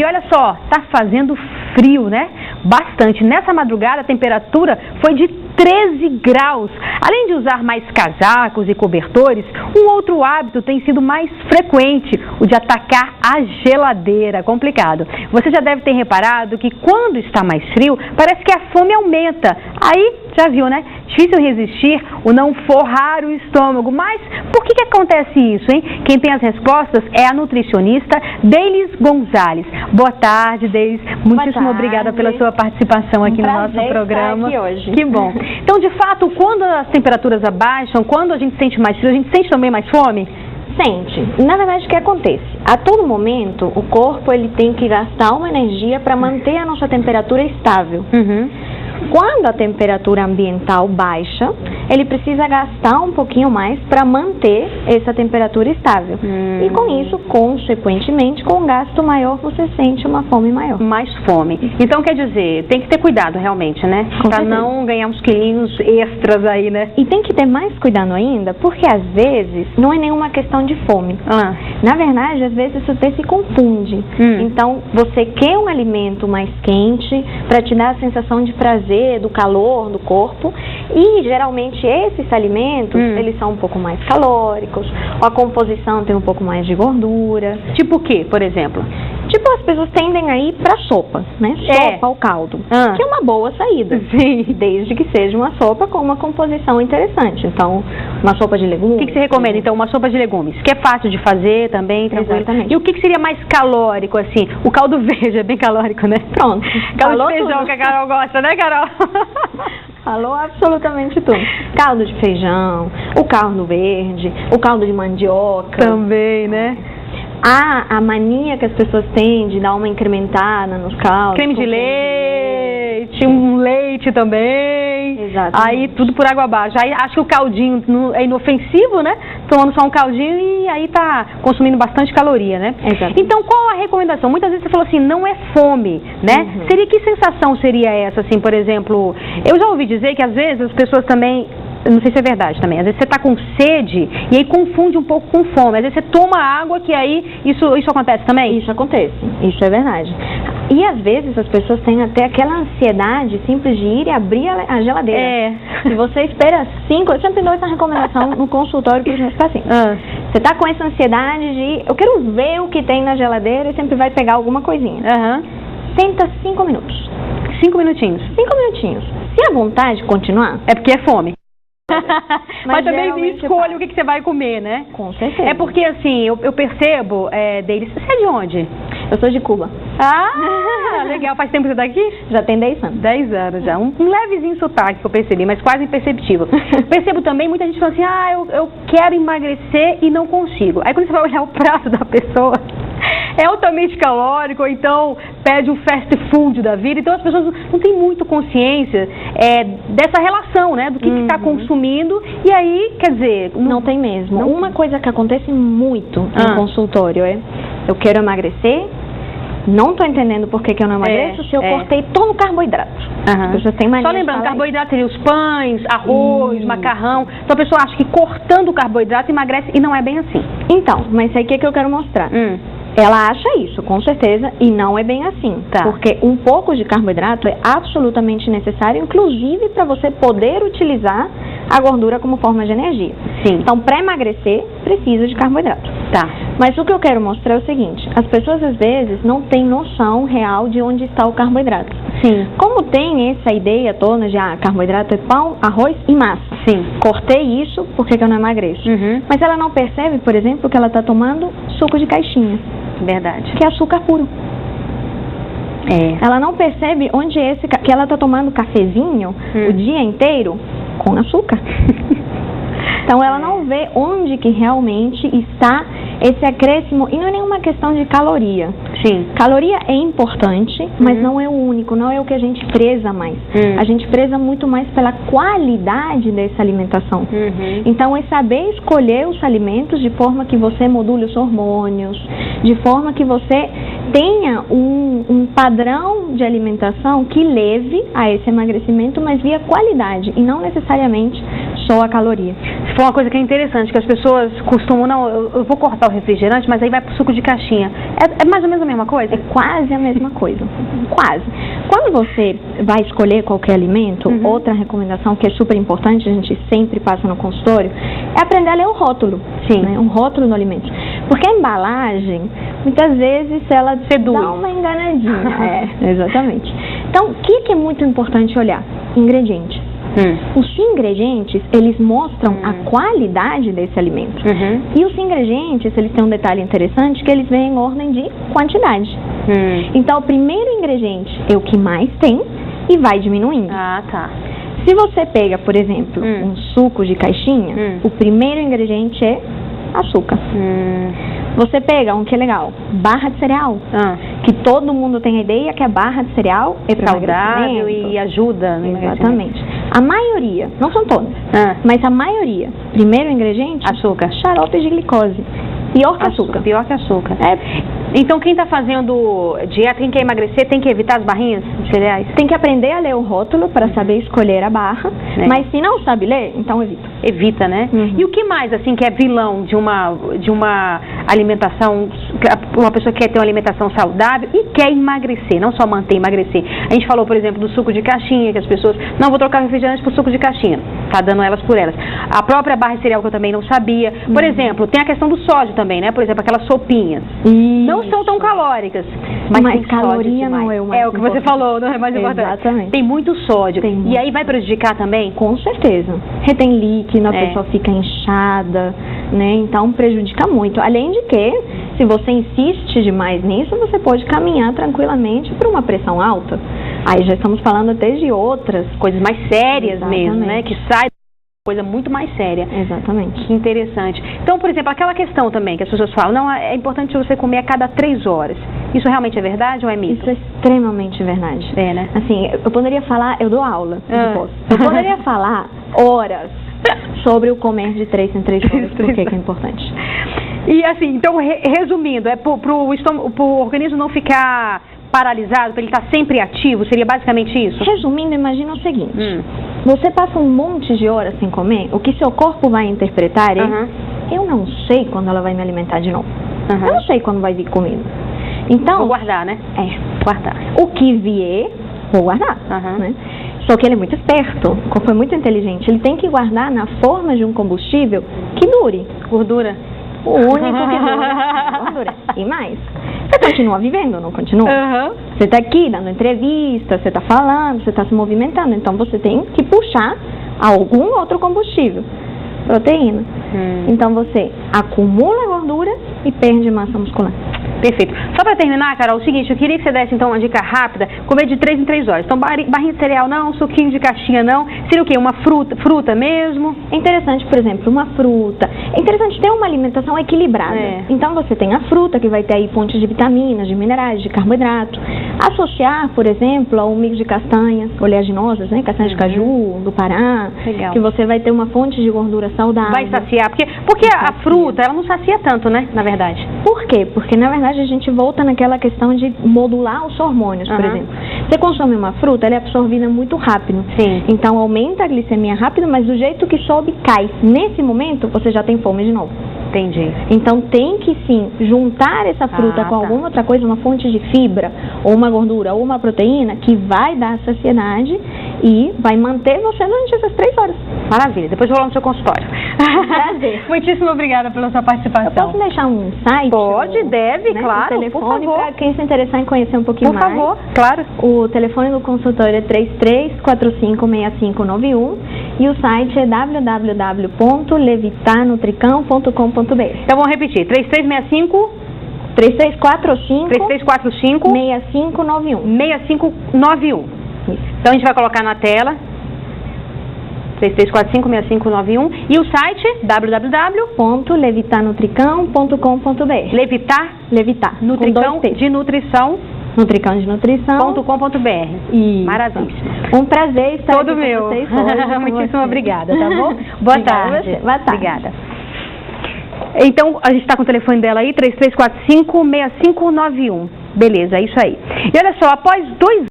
E olha só, tá fazendo frio, né? Bastante. Nessa madrugada a temperatura foi de 13 graus. Além de usar mais casacos e cobertores, um outro hábito tem sido mais frequente, o de atacar a geladeira. Complicado. Você já deve ter reparado que quando está mais frio, parece que a fome aumenta. Aí, já viu, né? Difícil resistir o não forrar o estômago. Mas por que acontece isso, hein? Quem tem as respostas é a nutricionista Delis Gonzalez. Boa tarde, Delis. Muitíssimo obrigada pela sua participação aqui no nosso programa. Estar aqui hoje. Que bom. Então, de fato, quando as temperaturas abaixam, quando a gente sente mais frio, a gente sente também mais fome? Sente. Na verdade, o que acontece? A todo momento, o corpo ele tem que gastar uma energia para manter a nossa temperatura estável. Quando a temperatura ambiental baixa, ele precisa gastar um pouquinho mais para manter essa temperatura estável. E com isso, consequentemente, com um gasto maior, você sente uma fome maior. Mais fome. Então, quer dizer, tem que ter cuidado realmente, né? Para não ganhar uns quilinhos extras aí, né? E tem que ter mais cuidado ainda, porque às vezes não é nenhuma questão de fome. Na verdade, às vezes você se confunde. Então, você quer um alimento mais quente para te dar a sensação de prazer, do calor do corpo, e geralmente esses alimentos, eles são um pouco mais calóricos, a composição tem um pouco mais de gordura. Tipo o quê, por exemplo? Tipo, as pessoas tendem a ir para sopa, né? Sopa ou caldo, que é uma boa saída. Sim. Desde que seja uma sopa com uma composição interessante. Então, uma sopa de legumes. O que você recomenda, então? Uma sopa de legumes, que é fácil de fazer também, tranquilo. Exatamente. E o que seria mais calórico, assim? O caldo verde é bem calórico, né? Pronto. Caldo de feijão que a Carol gosta, né, Carol? Falou absolutamente tudo. Caldo de feijão, o caldo verde, o caldo de mandioca. Também, né? A mania que as pessoas têm de dar uma incrementada nos caldos. Creme de leite, um leite também. Exatamente. Aí tudo por água abaixo. Aí acho que o caldinho é inofensivo, né? Tomando só um caldinho e aí tá consumindo bastante caloria, né? Exatamente. Então qual a recomendação? Muitas vezes você falou assim, não é fome, né? Seria, que sensação seria essa, assim, por exemplo? Eu já ouvi dizer que às vezes as pessoas também, não sei se é verdade também, às vezes você está com sede e aí confunde um pouco com fome. Às vezes você toma água que aí isso acontece também? Isso acontece, isso é verdade. E às vezes as pessoas têm até aquela ansiedade simples de ir e abrir a geladeira. Se você espera 5, eu sempre dou essa recomendação no consultório para os meus pacientes. Você está com essa ansiedade de, eu quero ver o que tem na geladeira e sempre vai pegar alguma coisinha. Senta 5 minutos. 5 minutinhos? 5 minutinhos. Se a vontade continuar... É porque é fome. Mas também escolha o que você vai comer, né? Com certeza. É porque, assim, eu percebo, Delis, você é de onde? Eu sou de Cuba. Ah, legal. Faz tempo que você tá aqui? Já tem 10 anos. 10 anos já. Um levezinho sotaque que eu percebi, mas quase imperceptível. Percebo também, muita gente fala assim, eu quero emagrecer e não consigo. Aí quando você vai olhar o prato da pessoa, é altamente calórico, ou então pede um fast food da vida. Então as pessoas não têm muito consciência dessa relação, né? Do que está consumindo. E aí, quer dizer... Não tem mesmo. Uma coisa que acontece muito no consultório é, eu quero emagrecer, não estou entendendo por que eu não emagreço se eu cortei todo o carboidrato. Só lembrando, carboidrato seria os pães, arroz, macarrão. Então a pessoa acha que cortando o carboidrato emagrece e não é bem assim. Então, mas aí o que eu quero mostrar? Ela acha isso, com certeza, e não é bem assim. Porque um pouco de carboidrato é absolutamente necessário, inclusive para você poder utilizar a gordura como forma de energia. Então, para emagrecer, precisa de carboidrato. Mas o que eu quero mostrar é o seguinte, as pessoas às vezes não têm noção real de onde está o carboidrato. Como tem essa ideia toda de carboidrato é pão, arroz e massa. Cortei isso, por que eu não emagreço? Mas ela não percebe, por exemplo, que ela está tomando suco de caixinha. Verdade. Que é açúcar puro. Ela não percebe onde é que ela está tomando cafezinho o dia inteiro com açúcar. Então ela não vê onde que realmente está esse acréscimo, e não é nenhuma questão de caloria. Caloria é importante, mas não é o único, não é o que a gente preza mais. A gente preza muito mais pela qualidade dessa alimentação. Então é saber escolher os alimentos de forma que você module os hormônios, de forma que você tenha um padrão de alimentação que leve a esse emagrecimento, mas via qualidade, e não necessariamente só a caloria. Isso foi uma coisa que é interessante, que as pessoas costumam, não, eu vou cortar o refrigerante, mas aí vai pro suco de caixinha. É mais ou menos a mesma coisa? É quase a mesma coisa, quase. Quando você vai escolher qualquer alimento, outra recomendação que é super importante, a gente sempre passa no consultório, é aprender a ler o rótulo. Sim. Né? Um rótulo do alimento. Porque a embalagem, muitas vezes, ela dá uma enganadinha. Exatamente. Então, o que é muito importante olhar? Ingredientes. Os ingredientes, eles mostram a qualidade desse alimento. E os ingredientes, eles têm um detalhe interessante, que eles vêm em ordem de quantidade. Então, o primeiro ingrediente é o que mais tem e vai diminuindo. Ah, tá. Se você pega, por exemplo, um suco de caixinha, o primeiro ingrediente é açúcar. Você pega um que é legal, barra de cereal, que todo mundo tem a ideia que a barra de cereal é saudável e ajuda no Exatamente. A maioria, não são todas, mas a maioria, primeiro ingrediente, açúcar, xarope de glicose. Pior que açúcar. Pior que açúcar. Então, quem está fazendo dieta, quem quer emagrecer, tem que evitar as barrinhas de cereais? Tem que aprender a ler o rótulo para saber escolher a barra, mas se não sabe ler, então evita. Evita, né? E o que mais, assim, que é vilão de uma alimentação, uma pessoa que quer ter uma alimentação saudável e quer emagrecer, não só manter, emagrecer. A gente falou, por exemplo, do suco de caixinha, que as pessoas, não, vou trocar refrigerante por suco de caixinha. Tá dando elas por elas. A própria barra de cereal que eu também não sabia. Por exemplo, tem a questão do sódio também, né? Por exemplo, aquelas sopinhas. Não são tão calóricas, mas caloria não é o mais importante. É o que você falou, não é mais importante. Exatamente. Tem muito sódio. E aí vai prejudicar também? Com certeza. Retém líquido, a pessoa fica inchada, né? Então prejudica muito. Além de que, se você insiste demais nisso, você pode caminhar tranquilamente para uma pressão alta. Aí já estamos falando até de outras coisas mais sérias mesmo, né? Que sai coisa muito mais séria. Exatamente. Que interessante. Então, por exemplo, aquela questão também que as pessoas falam, não, é importante você comer a cada 3 horas. Isso realmente é verdade ou é mito? Isso é extremamente verdade. É, né? Assim, eu poderia falar, eu dou aula, eu poderia falar horas sobre o comer de 3 em 3 horas, por que é importante. E assim, então, resumindo, é pro organismo não ficar paralisado, para ele estar sempre ativo, seria basicamente isso? Resumindo, imagina o seguinte, você passa um monte de horas sem comer, o que seu corpo vai interpretar é, eu não sei quando ela vai me alimentar de novo, eu não sei quando vai vir comida. Então, vou guardar, né? Guardar. O que vier, vou guardar, né? Só que ele é muito esperto, o corpo é muito inteligente, ele tem que guardar na forma de um combustível que dure. Gordura. O único que dura gordura. E mais, você continua vivendo, não continua? Você está aqui dando entrevista, você está falando, você está se movimentando, então você tem que puxar algum outro combustível, proteína. Então você acumula gordura e perde massa muscular. Perfeito. Só para terminar, Carol, o seguinte, eu queria que você desse então uma dica rápida, comer de 3 em 3 horas. Então, barrinha de cereal não, suquinho de caixinha não, seria o quê? Uma fruta mesmo? É interessante, por exemplo, uma fruta. É interessante ter uma alimentação equilibrada. Então, você tem a fruta, que vai ter aí fontes de vitaminas, de minerais, de carboidrato. Associar, por exemplo, ao mico de castanhas oleaginosas, né? Castanha de caju, do Pará. Legal. Que você vai ter uma fonte de gordura saudável. Vai saciar, porque a fruta, ela não sacia tanto, né? Na verdade. Por quê? Porque, na verdade, a gente volta naquela questão de modular os hormônios, por exemplo. Você consome uma fruta, ela é absorvida muito rápido. Sim. Então, aumenta a glicemia rápido, mas do jeito que sobe, cai. Nesse momento, você já tem fome de novo. Entendi. Então, tem que, sim, juntar essa fruta com alguma outra coisa, uma fonte de fibra, ou uma gordura, ou uma proteína, que vai dar saciedade e vai manter você durante essas 3 horas. Maravilha. Depois eu vou lá no seu consultório. Prazer. Muitíssimo obrigada pela sua participação. Eu posso deixar um site? Pode, deve, né, claro. O telefone para quem se interessar em conhecer um pouquinho mais. Por favor, claro. O telefone do consultório é 33456591 e o site é www.levitarnutricão.com.br. Então vamos repetir, 3345 6591. 6591. Então a gente vai colocar na tela 33456591 e o site www.levitarnutricão.com.br. Levitar Nutricão de nutrição. Nutricão de nutrição.com.br. Maravilha. Um prazer estar todo aqui meu. Com vocês hoje. Muitíssimo obrigada, tá bom? Boa tarde. Boa tarde. Obrigada. Então, a gente está com o telefone dela aí, 33456591. Beleza, é isso aí. E olha só, após 2